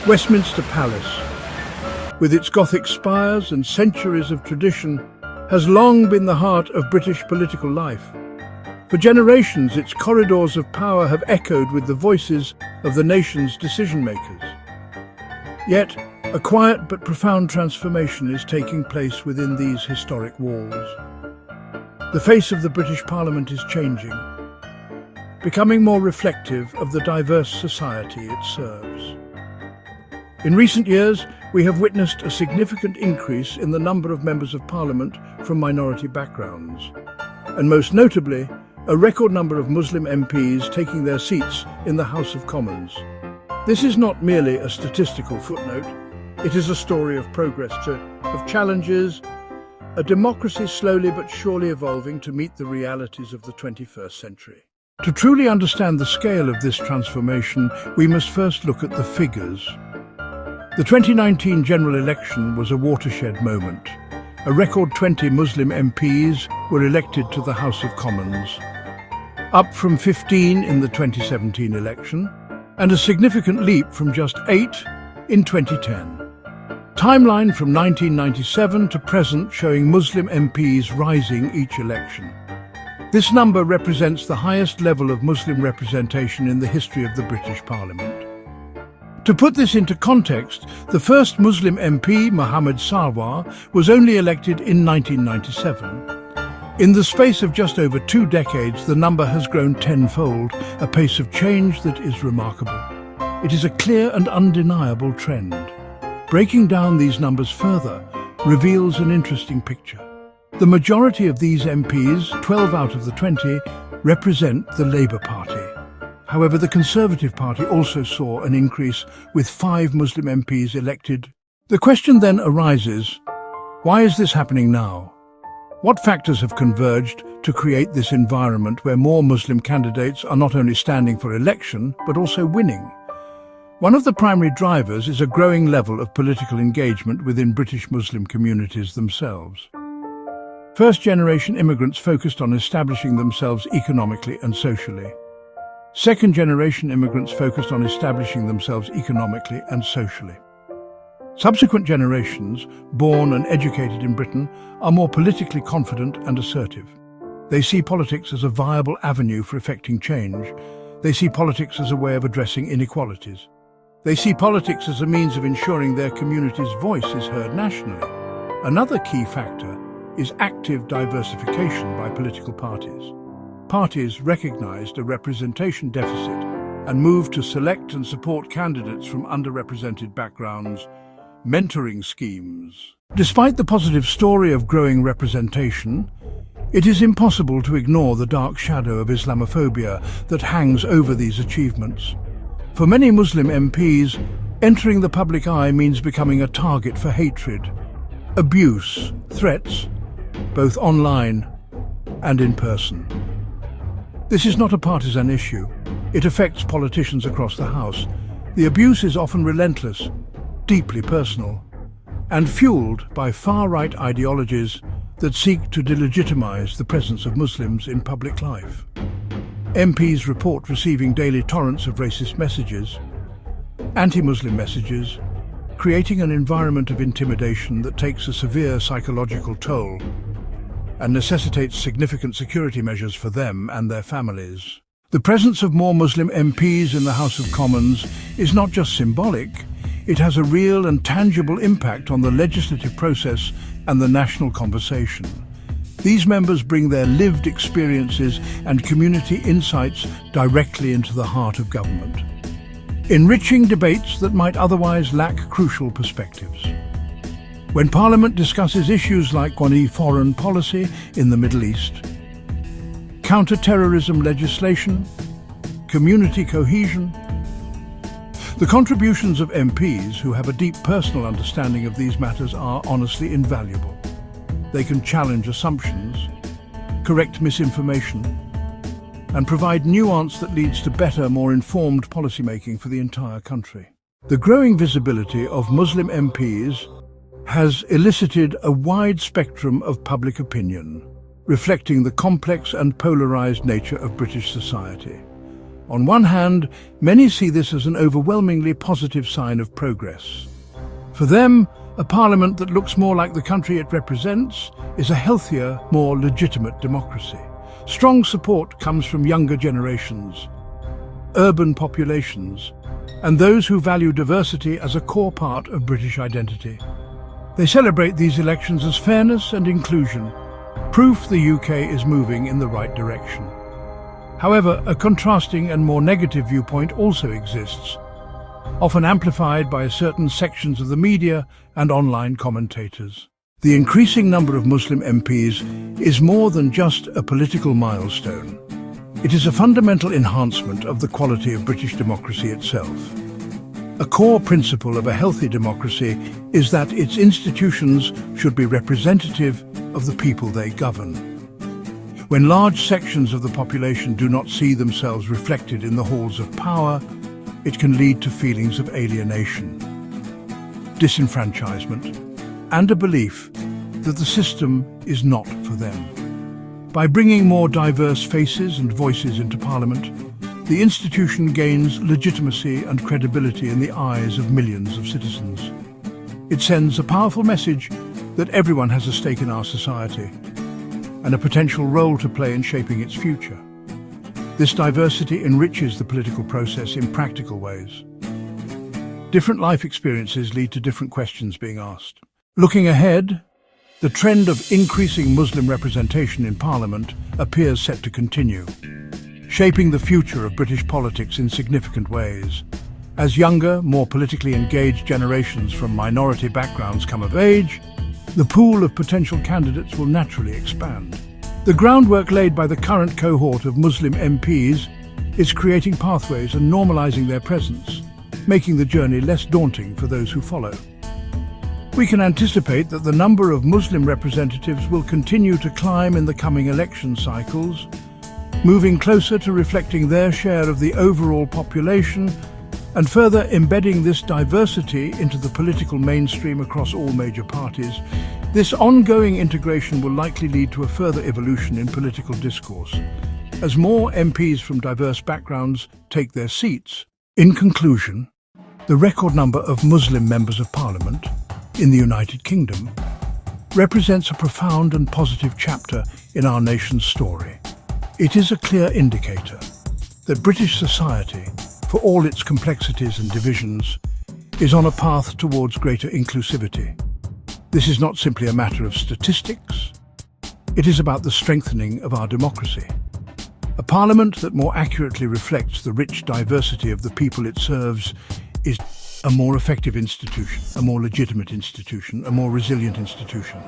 Westminster Palace, with its Gothic spires and centuries of tradition, has long been the heart of British political life. For generations, its corridors of power have echoed with the voices of the nation's decision-makers. Yet, a quiet but profound transformation is taking place within these historic walls. The face of the British Parliament is changing, becoming more reflective of the diverse society it serves. In recent years, we have witnessed a significant increase in the number of members of Parliament from minority backgrounds, and most notably, a record number of Muslim MPs taking their seats in the House of Commons. This is not merely a statistical footnote, it is a story of progress, of challenges, a democracy slowly but surely evolving to meet the realities of the 21st century. To truly understand the scale of this transformation, we must first look at the figures. The 2019 general election was a watershed moment. A record 20 Muslim MPs were elected to the House of Commons, up from 15 in the 2017 election, and a significant leap from just 8 in 2010. Timeline from 1997 to present showing Muslim MPs rising each election. This number represents the highest level of Muslim representation in the history of the British Parliament. To put this into context, the first Muslim MP, Mohammed Sarwar, was only elected in 1997. In the space of just over 2 decades, the number has grown tenfold, a pace of change that is remarkable. It is a clear and undeniable trend. Breaking down these numbers further reveals an interesting picture. The majority of these MPs, 12 out of the 20, represent the Labour Party. However, the Conservative Party also saw an increase, with 5 Muslim MPs elected. The question then arises, why is this happening now? What factors have converged to create this environment where more Muslim candidates are not only standing for election, but also winning? One of the primary drivers is a growing level of political engagement within British Muslim communities themselves. First-generation immigrants focused on establishing themselves economically and socially. Second-generation immigrants focused on establishing themselves economically and socially. Subsequent generations, born and educated in Britain, are more politically confident and assertive. They see politics as a viable avenue for effecting change. They see politics as a way of addressing inequalities. They see politics as a means of ensuring their community's voice is heard nationally. Another key factor is active diversification by political parties. Parties recognized a representation deficit and moved to select and support candidates from underrepresented backgrounds, mentoring schemes. Despite the positive story of growing representation, it is impossible to ignore the dark shadow of Islamophobia that hangs over these achievements. For many Muslim MPs, entering the public eye means becoming a target for hatred, abuse, threats, both online and in person. This is not a partisan issue. It affects politicians across the House. The abuse is often relentless, deeply personal, and fueled by far-right ideologies that seek to delegitimize the presence of Muslims in public life. MPs report receiving daily torrents of racist messages, anti-Muslim messages, creating an environment of intimidation that takes a severe psychological toll and necessitates significant security measures for them and their families. The presence of more Muslim MPs in the House of Commons is not just symbolic, it has a real and tangible impact on the legislative process and the national conversation. These members bring their lived experiences and community insights directly into the heart of government, enriching debates that might otherwise lack crucial perspectives. When Parliament discusses issues like foreign policy in the Middle East, counter-terrorism legislation, community cohesion, the contributions of MPs who have a deep personal understanding of these matters are honestly invaluable. They can challenge assumptions, correct misinformation, and provide nuance that leads to better, more informed policymaking for the entire country. The growing visibility of Muslim MPs has elicited a wide spectrum of public opinion, reflecting the complex and polarized nature of British society. On one hand, many see this as an overwhelmingly positive sign of progress. For them, a parliament that looks more like the country it represents is a healthier, more legitimate democracy. Strong support comes from younger generations, urban populations, and those who value diversity as a core part of British identity. They celebrate these elections as fairness and inclusion, proof the UK is moving in the right direction. However, a contrasting and more negative viewpoint also exists, often amplified by certain sections of the media and online commentators. The increasing number of Muslim MPs is more than just a political milestone. It is a fundamental enhancement of the quality of British democracy itself. A core principle of a healthy democracy is that its institutions should be representative of the people they govern. When large sections of the population do not see themselves reflected in the halls of power, it can lead to feelings of alienation, disenfranchisement, and a belief that the system is not for them. By bringing more diverse faces and voices into Parliament, the institution gains legitimacy and credibility in the eyes of millions of citizens. It sends a powerful message that everyone has a stake in our society and a potential role to play in shaping its future. This diversity enriches the political process in practical ways. Different life experiences lead to different questions being asked. Looking ahead, the trend of increasing Muslim representation in Parliament appears set to continue, shaping the future of British politics in significant ways. As younger, more politically engaged generations from minority backgrounds come of age, the pool of potential candidates will naturally expand. The groundwork laid by the current cohort of Muslim MPs is creating pathways and normalising their presence, making the journey less daunting for those who follow. We can anticipate that the number of Muslim representatives will continue to climb in the coming election cycles, moving closer to reflecting their share of the overall population and further embedding this diversity into the political mainstream across all major parties. This ongoing integration will likely lead to a further evolution in political discourse, as more MPs from diverse backgrounds take their seats. In conclusion, the record number of Muslim members of Parliament in the United Kingdom represents a profound and positive chapter in our nation's story. It is a clear indicator that British society, for all its complexities and divisions, is on a path towards greater inclusivity. This is not simply a matter of statistics. It is about the strengthening of our democracy. A parliament that more accurately reflects the rich diversity of the people it serves is a more effective institution, a more legitimate institution, a more resilient institution.